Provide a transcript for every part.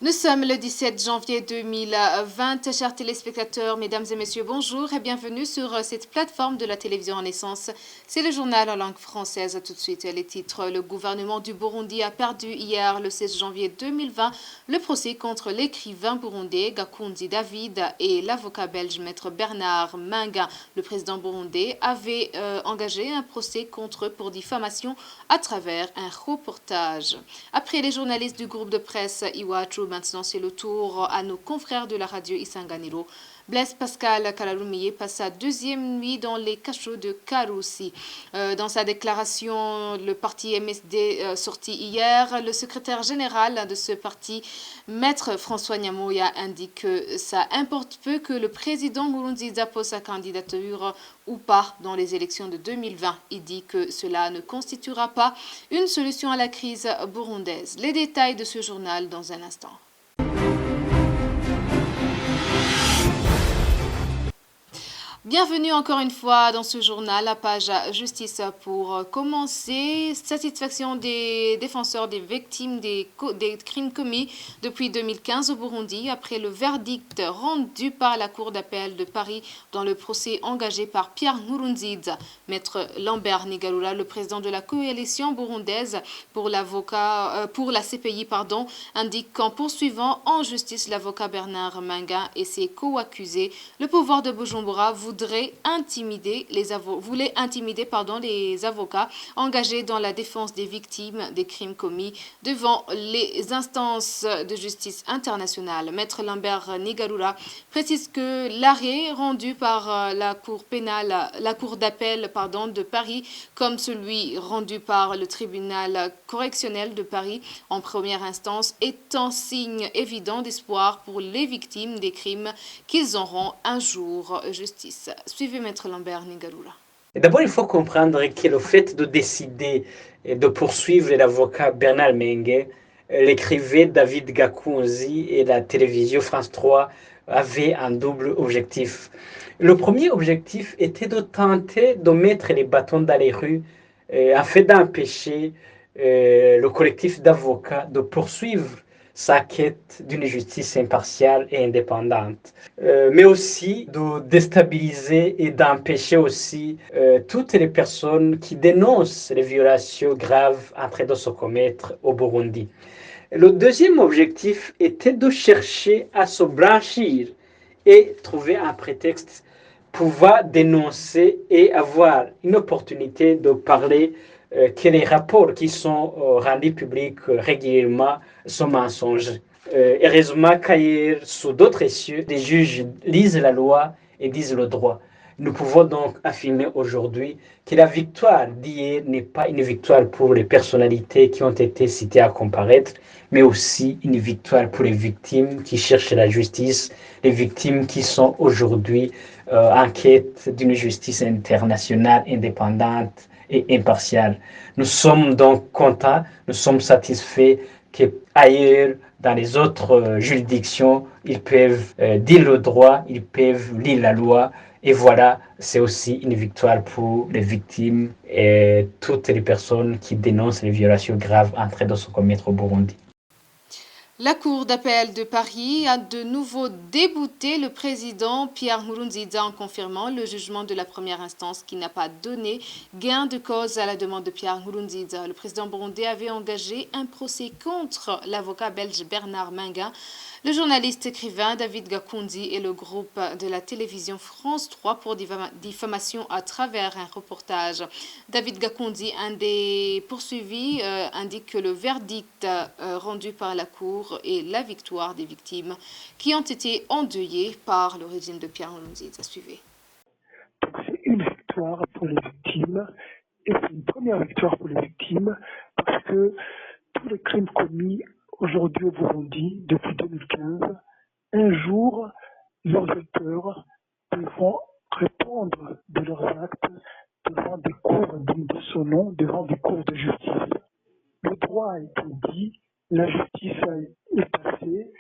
Nous sommes le 17 janvier 2020. Chers téléspectateurs, mesdames et messieurs, bonjour et bienvenue sur cette plateforme de la télévision Renaissance. C'est le journal en langue française. Tout de suite, les titres. Le gouvernement du Burundi a perdu hier, le 16 janvier 2020, le procès contre l'écrivain burundais Gakundi David et l'avocat belge maître Bernard Menga. Le président burundais avait engagé un procès contre eux pour diffamation à travers un reportage. Après les journalistes du groupe de presse Iwachu, maintenant c'est le tour à nos confrères de la radio Isanganiro. Blaise Pascal Kalalumiye passe sa deuxième nuit dans les cachots de Karoussi. Dans sa déclaration, le parti MSD sorti hier, le secrétaire général de ce parti, Maître François Nyamoya, indique que ça importe peu que le président Nkurunziza pose sa candidature ou pas dans les élections de 2020. Il dit que cela ne constituera pas une solution à la crise burundaise. Les détails de ce journal dans un instant. Bienvenue encore une fois dans ce journal, la page justice pour commencer. Satisfaction des défenseurs des victimes des crimes commis depuis 2015 au Burundi après le verdict rendu par la Cour d'appel de Paris dans le procès engagé par Pierre Nkurunziza. Maître Lambert Nigarura, le président de la coalition burundaise pour la CPI, indique qu'en poursuivant en justice l'avocat Bernard Menga et ses co-accusés, le pouvoir de Bujumbura voulait intimider les avocats engagés dans la défense des victimes des crimes commis devant les instances de justice internationale. Maître Lambert Nigarura précise que l'arrêt rendu par la Cour d'appel de Paris, comme celui rendu par le tribunal correctionnel de Paris en première instance, est un signe évident d'espoir pour les victimes des crimes qu'ils auront un jour justice. Suivez Maître Lambert Nigarura. D'abord, il faut comprendre que le fait de décider de poursuivre l'avocat Bernard Menga, l'écrivain David Gakunzi et la télévision France 3 avaient un double objectif. Le premier objectif était de tenter de mettre les bâtons dans les rues afin d'empêcher le collectif d'avocats de poursuivre sa quête d'une justice impartiale et indépendante, mais aussi de déstabiliser et d'empêcher aussi toutes les personnes qui dénoncent les violations graves en train de se commettre au Burundi. Le deuxième objectif était de chercher à se blanchir et trouver un prétexte pour pouvoir dénoncer et avoir une opportunité de parler que les rapports qui sont rendus publics régulièrement sont mensonges. Heureusement qu'ailleurs, sous d'autres cieux, les juges lisent la loi et disent le droit. Nous pouvons donc affirmer aujourd'hui que la victoire d'hier n'est pas une victoire pour les personnalités qui ont été citées à comparaître, mais aussi une victoire pour les victimes qui cherchent la justice, les victimes qui sont aujourd'hui en quête d'une justice internationale indépendante et impartiale. Nous sommes donc contents, nous sommes satisfaits qu'ailleurs, dans les autres juridictions, ils peuvent dire le droit, ils peuvent lire la loi. Et voilà, c'est aussi une victoire pour les victimes et toutes les personnes qui dénoncent les violations graves en train de se commettre au Burundi. La Cour d'appel de Paris a de nouveau débouté le président Pierre Nkurunziza en confirmant le jugement de la première instance qui n'a pas donné gain de cause à la demande de Pierre Nkurunziza. Le président burundais avait engagé un procès contre l'avocat belge Bernard Menga, le journaliste écrivain David Gakundi et le groupe de la télévision France 3 pour diffamation à travers un reportage. David Gakundi, un des poursuivis, indique que le verdict rendu par la Cour est la victoire des victimes qui ont été endeuillées par le régime de Pierre Nkurunziza. Suivez. Donc c'est une victoire pour les victimes et c'est une première victoire pour les victimes parce que tous les crimes commis aujourd'hui au Burundi depuis 2015, un jour, leurs auteurs devront répondre de leurs actes devant des cours dignes de son nom, devant des cours de justice. Le droit a été dit, la justice est passée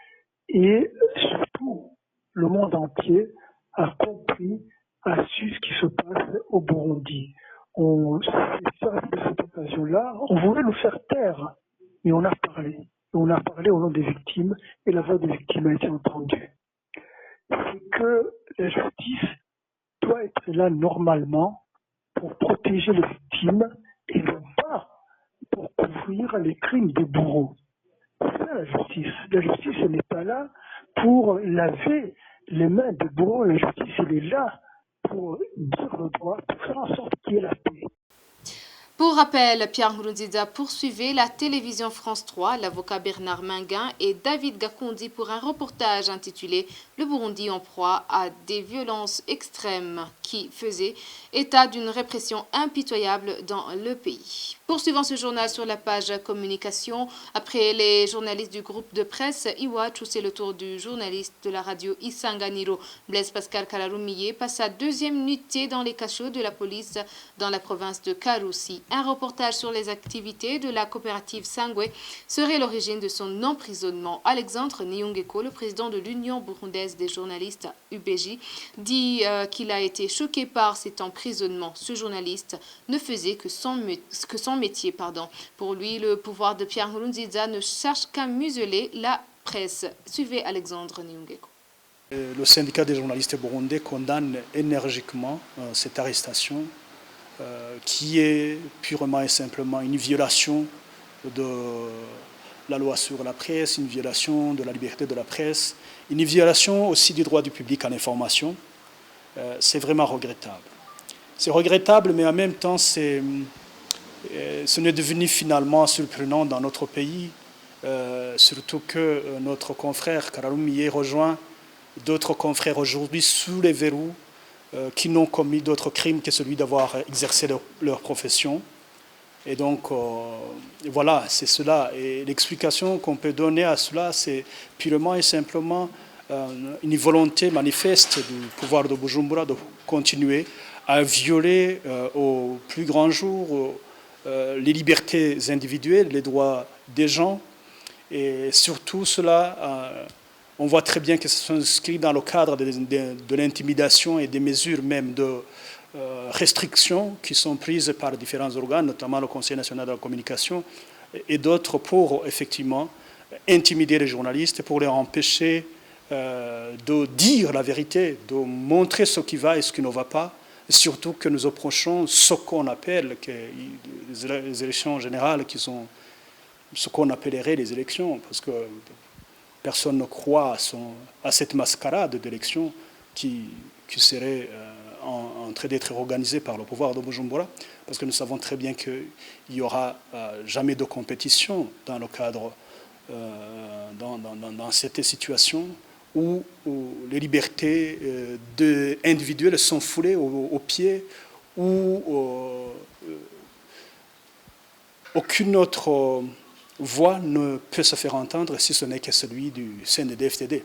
et surtout le monde entier a compris, a su ce qui se passe au Burundi. On s'est servi de cette occasion-là, on voulait nous faire taire, mais on a parlé. On a parlé au nom des victimes et la voix des victimes a été entendue. C'est que la justice doit être là normalement pour protéger les victimes et non pas pour couvrir les crimes des bourreaux. C'est ça la justice. La justice, elle n'est pas là pour laver les mains des bourreaux. La justice, elle est là pour dire le droit, pour faire en sorte qu'il y ait la paix. Pour rappel, Pierre Nkurunziza poursuivait la télévision France 3, l'avocat Bernard Minguin et David Gakundi pour un reportage intitulé « Le Burundi en proie à des violences extrêmes » qui faisait état d'une répression impitoyable dans le pays. Poursuivant ce journal sur la page communication, après les journalistes du groupe de presse Iwachu, c'est le tour du journaliste de la radio Isanganiro, Blaise Pascal Kararumiye, passe sa deuxième nuitée dans les cachots de la police dans la province de Karusi. Un reportage sur les activités de la coopérative Sangwe serait l'origine de son emprisonnement. Alexandre Niyongeko, le président de l'Union burundaise des journalistes UBJ, dit qu'il a été choqué par cet emprisonnement. Ce journaliste ne faisait que son métier. Pour lui, le pouvoir de Pierre Nkurunziza ne cherche qu'à museler la presse. Suivez Alexandre Niyongeko. Le syndicat des journalistes burundais condamne énergiquement cette arrestation qui est purement et simplement une violation de la loi sur la presse, une violation de la liberté de la presse, une violation aussi du droit du public à l'information. C'est vraiment regrettable. C'est regrettable, mais en même temps, ce n'est devenu finalement surprenant dans notre pays, surtout que notre confrère Kararumiye rejoint d'autres confrères aujourd'hui sous les verrous qui n'ont commis d'autres crimes que celui d'avoir exercé leur profession. Et donc, voilà, c'est cela. Et l'explication qu'on peut donner à cela, c'est purement et simplement une volonté manifeste du pouvoir de Bujumbura de continuer à violer au plus grand jour les libertés individuelles, les droits des gens. Et surtout cela, on voit très bien que ça s'inscrit dans le cadre de l'intimidation et des mesures même de restrictions qui sont prises par différents organes, notamment le Conseil national de la communication et d'autres, pour effectivement intimider les journalistes, pour les empêcher de dire la vérité, de montrer ce qui va et ce qui ne va pas, et surtout que nous approchons ce qu'on appelle les élections générales, qui sont ce qu'on appellerait les élections, parce que personne ne croit à cette mascarade d'élections qui serait en train d'être organisée par le pouvoir de Bujumbura, parce que nous savons très bien qu'il n'y aura jamais de compétition dans le cadre, dans cette situation où les libertés individuelles sont foulées aux pieds, où aucune autre voix ne peut se faire entendre si ce n'est que celui du CNDD-FDD.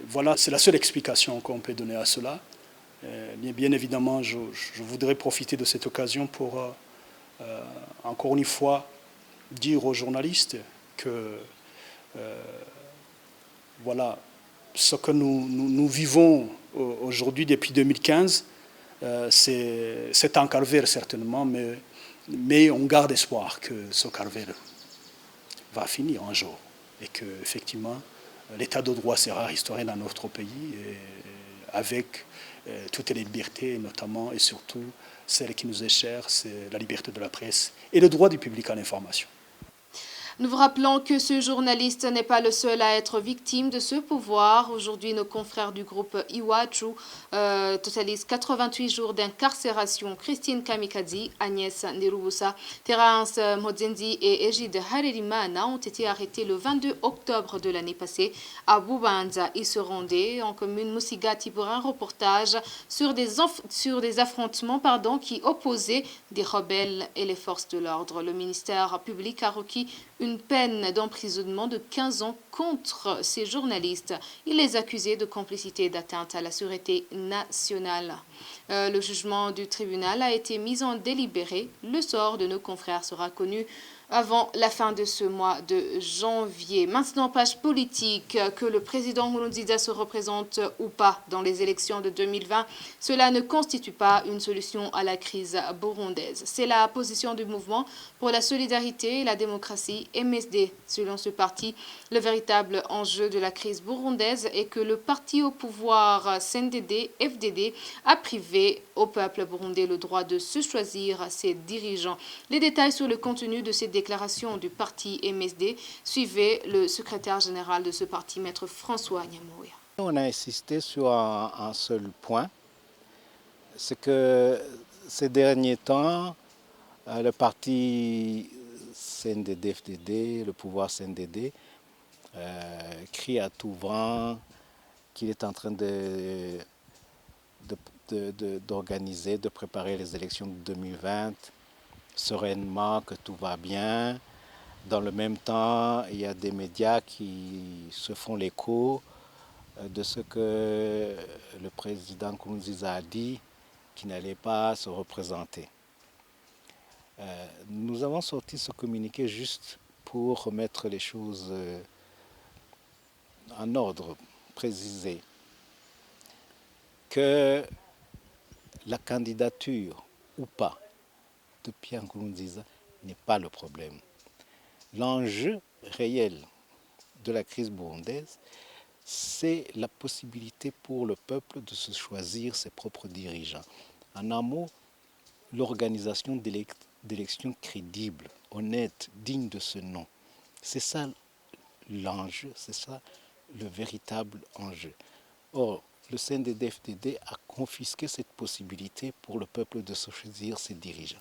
Voilà, c'est la seule explication qu'on peut donner à cela. Bien évidemment, je voudrais profiter de cette occasion pour, encore une fois, dire aux journalistes que voilà, ce que nous vivons aujourd'hui depuis 2015, c'est un calvaire certainement, mais on garde espoir que ce calvaire va finir un jour et que effectivement l'état de droit sera restauré dans notre pays avec toutes les libertés, notamment et surtout celle qui nous est chère, c'est la liberté de la presse et le droit du public à l'information. Nous vous rappelons que ce journaliste n'est pas le seul à être victime de ce pouvoir. Aujourd'hui, nos confrères du groupe Iwachu totalisent 88 jours d'incarcération. Christine Kamikazi, Agnès Ndirubusa, Terence Modzendi et Egide Harerimana ont été arrêtés le 22 octobre de l'année passée à Bubanza. Ils se rendaient en commune Musigati pour un reportage sur des affrontements qui opposaient des rebelles et les forces de l'ordre. Le ministère public a requis une peine d'emprisonnement de 15 ans contre ces journalistes. Il les accusait de complicité et d'atteinte à la sûreté nationale. Le jugement du tribunal a été mis en délibéré. Le sort de nos confrères sera connu avant la fin de ce mois de janvier. Maintenant, page politique, que le président Nkurunziza se représente ou pas dans les élections de 2020, cela ne constitue pas une solution à la crise burundaise. C'est la position du mouvement pour la solidarité et la démocratie, MSD. Selon ce parti, le véritable enjeu de la crise burundaise est que le parti au pouvoir CNDD-FDD a privé au peuple burundais le droit de se choisir ses dirigeants. Les détails sur le contenu de ces déclaration du parti MSD, suivait le secrétaire général de ce parti, Maître François Nyamoya. On a insisté sur un seul point, c'est que ces derniers temps, le parti CNDD-FDD, le pouvoir CNDD, crie à tout vent qu'il est en train d'organiser, de préparer les élections de 2020 sereinement, que tout va bien. Dans le même temps, il y a des médias qui se font l'écho de ce que le président Nkurunziza a dit, qu'il n'allait pas se représenter. Nous avons sorti ce communiqué juste pour remettre les choses en ordre, préciser que la candidature ou pas de Pierre Nkurunziza n'est pas le problème. L'enjeu réel de la crise burundaise, c'est la possibilité pour le peuple de se choisir ses propres dirigeants. En un mot, l'organisation d'élections crédibles, honnêtes, dignes de ce nom. C'est ça l'enjeu, c'est ça le véritable enjeu. Or, le CNDD-FDD a confisqué cette possibilité pour le peuple de se choisir ses dirigeants.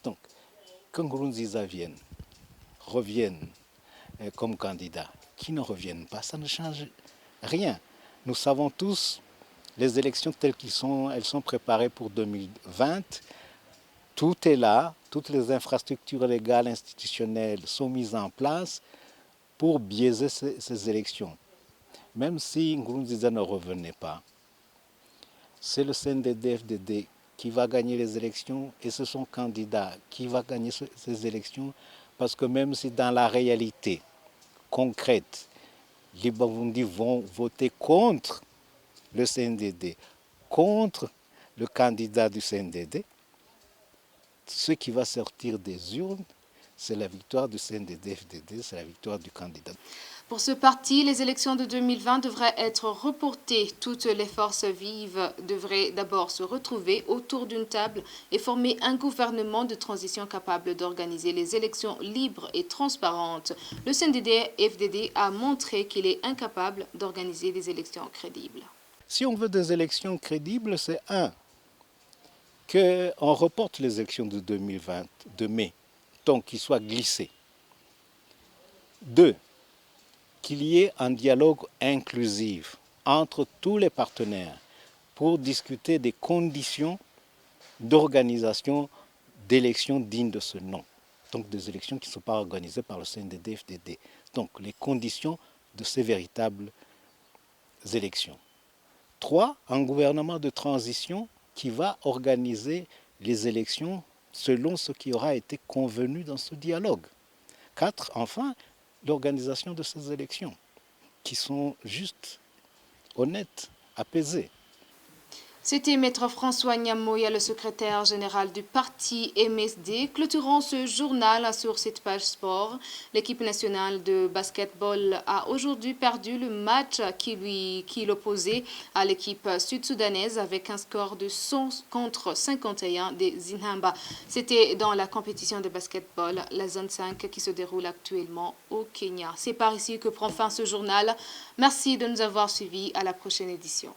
Donc, que Nkurunziza revienne comme candidat, qui ne reviennent pas, ça ne change rien. Nous savons tous, les élections telles qu'elles sont, elles sont préparées pour 2020. Tout est là, toutes les infrastructures légales, institutionnelles sont mises en place pour biaiser ces élections. Même si Nkurunziza ne revenait pas, c'est le CNDD-FDD qui va gagner les élections et c'est son candidat qui va gagner ces élections, parce que même si dans la réalité concrète, les Burundis vont voter contre le CNDD, contre le candidat du CNDD, ce qui va sortir des urnes, c'est la victoire du CNDD-FDD, c'est la victoire du candidat. Pour ce parti, les élections de 2020 devraient être reportées. Toutes les forces vives devraient d'abord se retrouver autour d'une table et former un gouvernement de transition capable d'organiser les élections libres et transparentes. Le CNDD-FDD a montré qu'il est incapable d'organiser des élections crédibles. Si on veut des élections crédibles, c'est qu'on reporte les élections de 2020, de mai, donc qu'ils soient glissées. 2, qu'il y ait un dialogue inclusif entre tous les partenaires pour discuter des conditions d'organisation d'élections dignes de ce nom. Donc des élections qui ne sont pas organisées par le CNDD-FDD. Donc les conditions de ces véritables élections. 3, un gouvernement de transition qui va organiser les élections selon ce qui aura été convenu dans ce dialogue. 4, enfin, l'organisation de ces élections qui sont justes, honnêtes, apaisées. C'était Maître François Nyamoya, le secrétaire général du parti MSD. Clôturant ce journal sur cette page sport, l'équipe nationale de basketball a aujourd'hui perdu le match qui l'opposait à l'équipe sud-soudanaise avec un score de 100 contre 51 des Zinhamba. C'était dans la compétition de basketball, la zone 5, qui se déroule actuellement au Kenya. C'est par ici que prend fin ce journal. Merci de nous avoir suivis. À la prochaine édition.